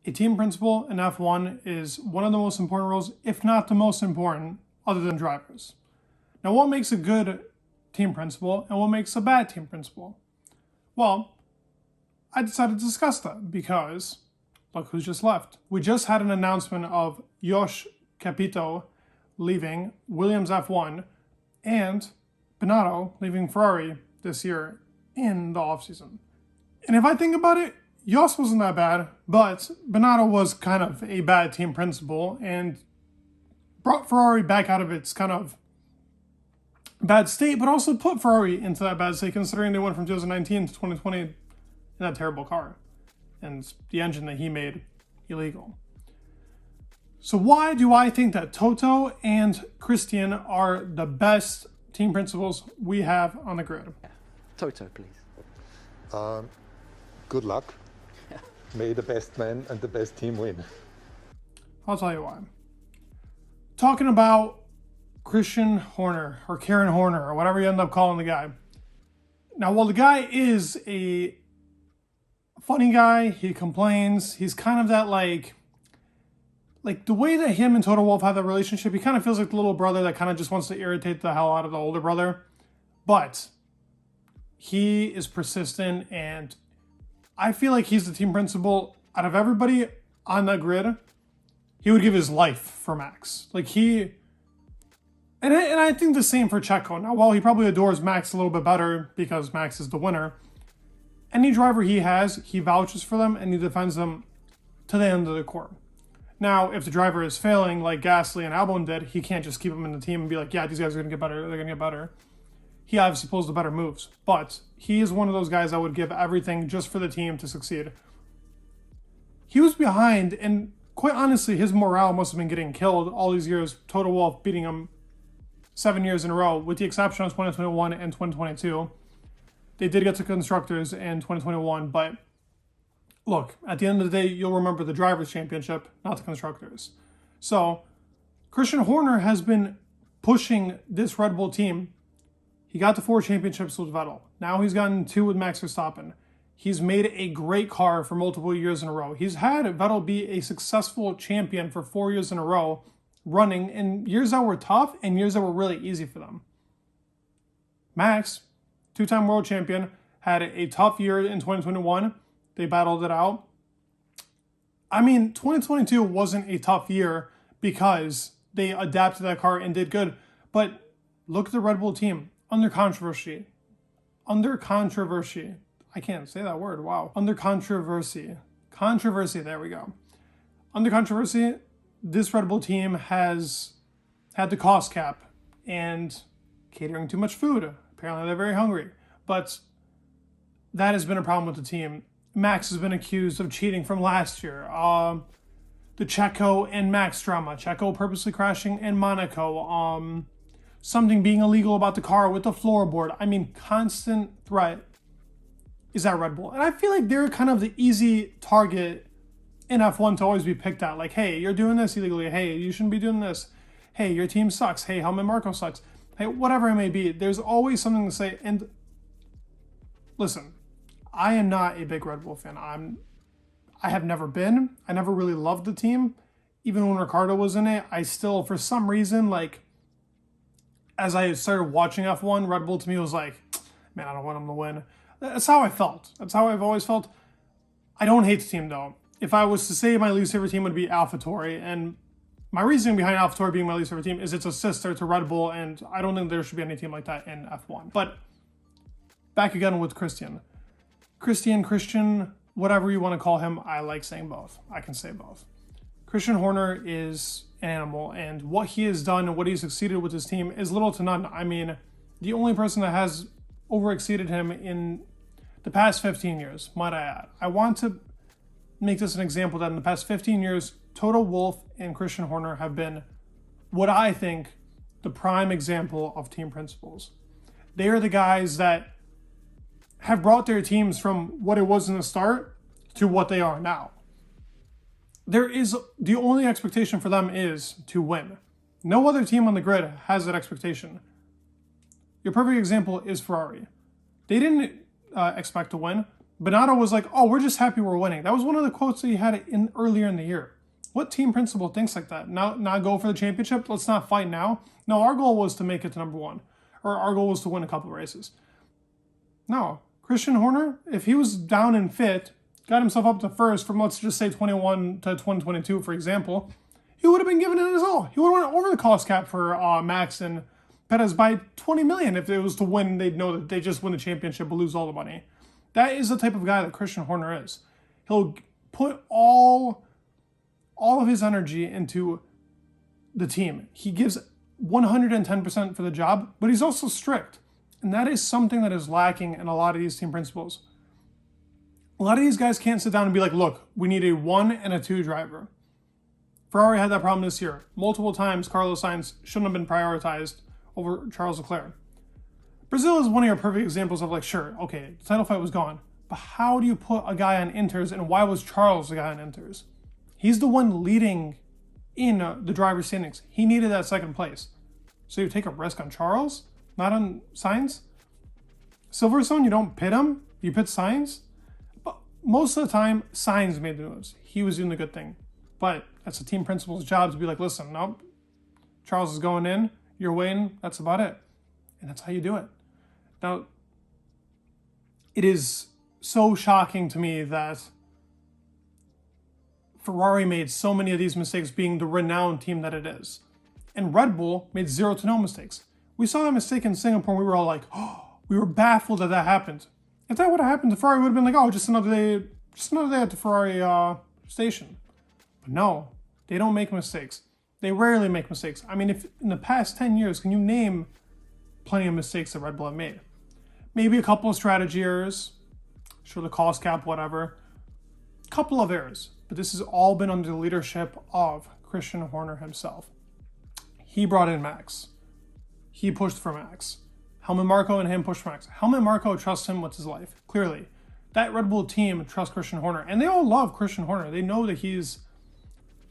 A team principal in F1 is one of the most important roles, if not the most important, other than drivers. Now, what makes a good team principal and what makes a bad team principal? Well, I decided to discuss that because look who's just left. We just had an announcement of Josh Capito leaving Williams F1 and Binotto leaving Ferrari this year in the offseason. And if I think about it, Josh wasn't that bad, but Binotto was kind of a bad team principal and brought Ferrari back out of its kind of bad state, but also put Ferrari into that bad state considering they went from 2019 to 2020 in that terrible car and the engine that he made illegal. So why do I think that Toto and Christian are the best team principals we have on the grid? Toto, please. Good luck. May the best man and the best team win. I'll tell you why. Talking about Christian Horner or Karen Horner or whatever you end up calling the guy. Now, while the guy is a funny guy, he complains, he's kind of that like the way that him and Toto Wolff have that relationship, he kind of feels like the little brother that kind of just wants to irritate the hell out of the older brother. But he is persistent, and I feel like he's the team principal out of everybody on the grid. He would give his life for Max. And I think the same for Checo. Now, while he probably adores Max a little bit better because Max is the winner, any driver he has, he vouches for them and he defends them to the end of the court. Now, if the driver is failing like Gasly and Albon did, he can't just keep them in the team and be like, yeah, these guys are going to get better, they're going to get better. He obviously pulls the better moves, but he is one of those guys that would give everything just for the team to succeed. He was behind, and quite honestly, his morale must have been getting killed all these years, Toto Wolff beating him 7 years in a row, with the exception of 2021 and 2022. They did get to constructors in 2021, but look, at the end of the day, you'll remember the Drivers' Championship, not the Constructors. So, Christian Horner has been pushing this Red Bull team. He got the 4 championships with Vettel. Now he's gotten 2 with Max Verstappen. He's made a great car for multiple years in a row. He's had Vettel be a successful champion for 4 years in a row, running in years that were tough and years that were really easy for them. Max, 2-time world champion, had a tough year in 2021. They battled it out. I mean, 2022 wasn't a tough year because they adapted that car and did good. But look at the Red Bull team. Under controversy. I can't say that word. Wow. Under controversy. There we go. Under controversy, this Red Bull team has had the cost cap and catering too much food. Apparently they're very hungry. But that has been a problem with the team. Max has been accused of cheating from last year. The Checo and Max drama. Checo purposely crashing in Monaco. Something being illegal about the car with the floorboard. I mean, constant threat is at Red Bull. And I feel like they're kind of the easy target in F1 to always be picked at. Like, hey, you're doing this illegally. Hey, you shouldn't be doing this. Hey, your team sucks. Hey, Helmut Marko sucks. Hey, whatever it may be. There's always something to say. And listen, I am not a big Red Bull fan. I have never been. I never really loved the team. Even when Ricciardo was in it, I still, for some reason, as I started watching F1, Red Bull to me was like, man, I don't want them to win. That's how I felt. That's how I've always felt. I don't hate the team, though. If I was to say my least favorite team would be AlphaTauri, and my reasoning behind AlphaTauri being my least favorite team is it's a sister to Red Bull, and I don't think there should be any team like that in F1. But back again with Christian, whatever you want to call him, I like saying both. I can say both. Christian Horner is an animal, and what he has done and what he's succeeded with his team is little to none. I mean, the only person that has overexceeded him in the past 15 years, might I add. I want to make this an example that in the past 15 years, Toto Wolff and Christian Horner have been what I think the prime example of team principals. They are the guys that have brought their teams from what it was in the start to what they are now. The only expectation for them is to win. No other team on the grid has that expectation. Your perfect example is Ferrari. They didn't expect to win. Binotto was like, oh, we're just happy we're winning. That was one of the quotes that he had earlier in the year. What team principal thinks like that? Not go for the championship? Let's not fight now. No, our goal was to make it to number one. Or our goal was to win a couple of races. No. Christian Horner, if he was down and fit, got himself up to first from, let's just say, 21 to 2022, for example, he would have been given it his all. He would have went over the cost cap for Max and Perez by $20 million. If it was to win, they'd know that they just win the championship but lose all the money. That is the type of guy that Christian Horner is. He'll put all of his energy into the team. He gives 110% for the job, but he's also strict. And that is something that is lacking in a lot of these team principals. A lot of these guys can't sit down and be like, look, we need a 1 and a 2 driver. Ferrari had that problem this year. Multiple times, Carlos Sainz shouldn't have been prioritized over Charles Leclerc. Brazil is one of your perfect examples of like, sure, okay, the title fight was gone. But how do you put a guy on Inters, and why was Charles the guy on Inters? He's the one leading in the driver's standings. He needed that second place. So you take a risk on Charles, not on Sainz? Silverstone, you don't pit him, you pit Sainz? But most of the time, Sainz made the moves. He was doing the good thing. But that's the team principal's job to be like, listen, nope, Charles is going in, you're waiting, that's about it. And that's how you do it. Now, it is so shocking to me that Ferrari made so many of these mistakes being the renowned team that it is. And Red Bull made 0 to no mistakes. We saw that mistake in Singapore and we were all like, oh, we were baffled that that happened. If that would have happened, the Ferrari would have been like, oh, just another day at the Ferrari station. But no, they don't make mistakes. They rarely make mistakes. I mean, if in the past 10 years, can you name plenty of mistakes that Red Bull have made? Maybe a couple of strategy errors, sure, the cost cap, whatever. Couple of errors, but this has all been under the leadership of Christian Horner himself. He brought in Max. He pushed for Max. Helmut Marko and him pushed for Max. Helmut Marko trusts him with his life, clearly. That Red Bull team trusts Christian Horner, and they all love Christian Horner. They know that he's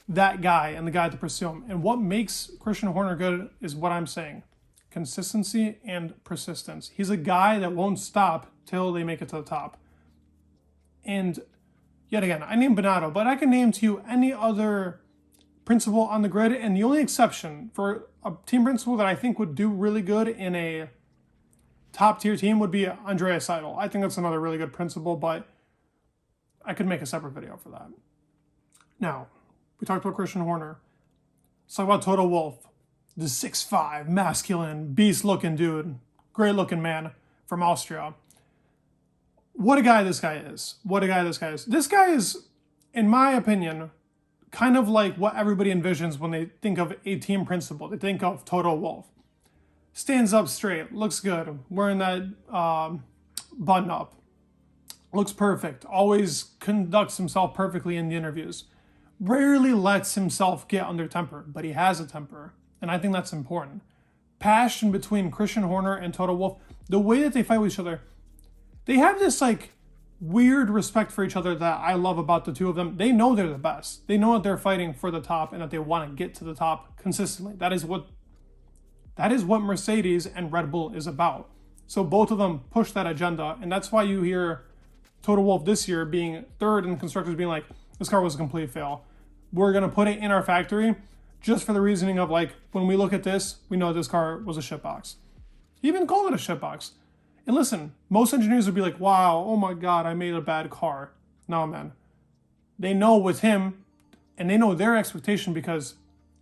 that guy and the guy to pursue him. And what makes Christian Horner good is what I'm saying. Consistency and persistence. He's a guy that won't stop till they make it to the top. And yet again, I named Binotto, but I can name to you any other principal on the grid, and the only exception for a team principal that I think would do really good in a top tier team would be Andreas Seidel. I think that's another really good principal, but I could make a separate video for that. Now, we talked about Christian Horner. Let's talk about Toto Wolff, the 6'5", masculine, beast-looking dude, great-looking man from Austria. What a guy this guy is. What a guy this guy is. This guy is, in my opinion, kind of like what everybody envisions when they think of a team principal. They think of Toto Wolff. Stands up straight, looks good, wearing that button up. Looks perfect, always conducts himself perfectly in the interviews. Rarely lets himself get under temper, but he has a temper, and I think that's important. Passion between Christian Horner and Toto Wolff, the way that they fight with each other, they have this like weird respect for each other that I love about the two of them. They know they're the best. They know that they're fighting for the top and that they want to get to the top consistently. That is what Mercedes and Red Bull is about. So both of them push that agenda, and that's why you hear Toto Wolff this year being third and constructors being like, this car was a complete fail. We're going to put it in our factory just for the reasoning of like, when we look at this, we know this car was a shitbox. He even called it a shitbox. And listen, most engineers would be like, wow, oh my God, I made a bad car. No, man. They know with him, and they know their expectation because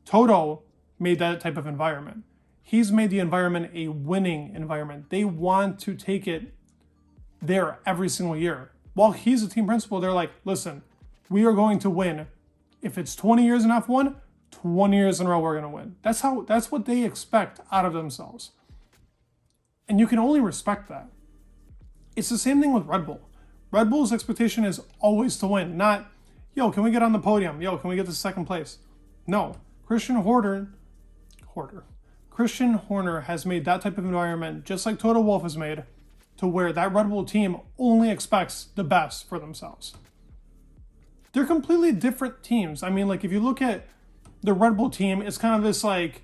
Toto made that type of environment. He's made the environment a winning environment. They want to take it there every single year. While he's a team principal, they're like, listen, we are going to win. If it's 20 years in F1, 20 years in a row we're going to win. That's what they expect out of themselves. And you can only respect that. It's the same thing with Red Bull. Red Bull's expectation is always to win, not, yo, can we get on the podium? Yo, can we get to second place? No. Christian Horner has made that type of environment, just like Toto Wolff has made, to where that Red Bull team only expects the best for themselves. They're completely different teams. I mean, like, if you look at the Red Bull team, it's kind of this, like,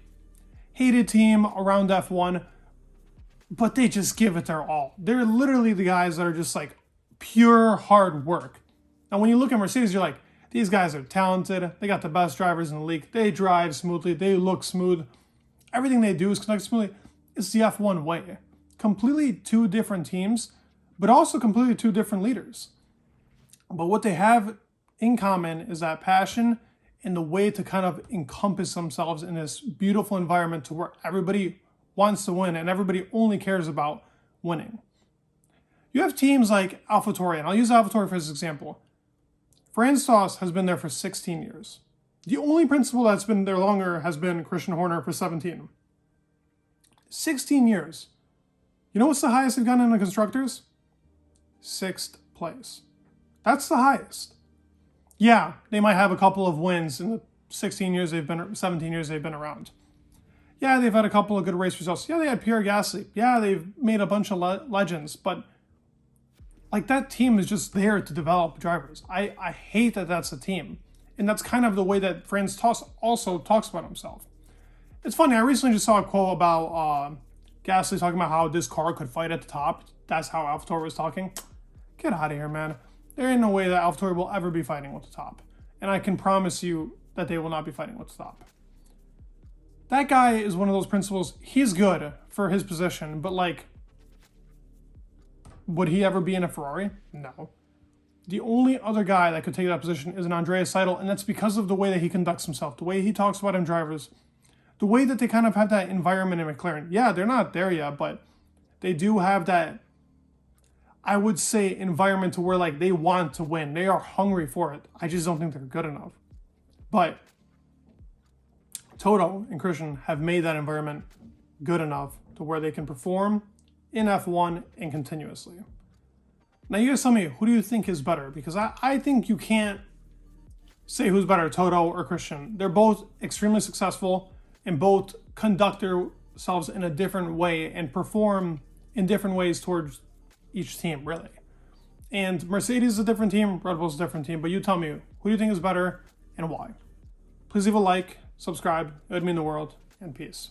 hated team around F1, but they just give it their all. They're literally the guys that are just, like, pure hard work. Now, when you look at Mercedes, you're like, these guys are talented. They got the best drivers in the league. They drive smoothly. They look smooth. Everything they do is conducted smoothly. It's the F1 way. Completely two different teams, but also completely two different leaders. But what they have in common is that passion and the way to kind of encompass themselves in this beautiful environment to where everybody wants to win and everybody only cares about winning. You have teams like AlphaTauri, and I'll use AlphaTauri for this example. Franz Tost has been there for 16 years. The only principal that's been there longer has been Christian Horner for 17. 16 years. You know what's the highest they've gotten in the constructors? 6th place. That's the highest. Yeah, they might have a couple of wins in the 17 years they've been around. Yeah, they've had a couple of good race results. Yeah, they had Pierre Gasly. Yeah, they've made a bunch of legends, but like that team is just there to develop drivers. I hate that that's a team. And that's kind of the way that Franz Tost also talks about himself. It's funny, I recently just saw a quote about Gasly talking about how this car could fight at the top. That's how AlphaTauri was talking. Get out of here, man. There ain't no way that AlphaTauri will ever be fighting with the top. And I can promise you that they will not be fighting with the top. That guy is one of those principals. He's good for his position, but like, would he ever be in a Ferrari? No. The only other guy that could take that position is an Andreas Seidel, and that's because of the way that he conducts himself, the way he talks about him drivers, the way that they kind of have that environment in McLaren. Yeah, they're not there yet, but they do have that, I would say, environment to where like they want to win. They are hungry for it. I just don't think they're good enough. But Toto and Christian have made that environment good enough to where they can perform in F1 and continuously. Now you guys tell me, who do you think is better? Because I think you can't say who's better, Toto or Christian. They're both extremely successful and both conduct themselves in a different way and perform in different ways towards each team, really. And Mercedes is a different team, Red Bull's a different team, but you tell me, who do you think is better and why? Please leave a like, subscribe, it would mean the world, and peace.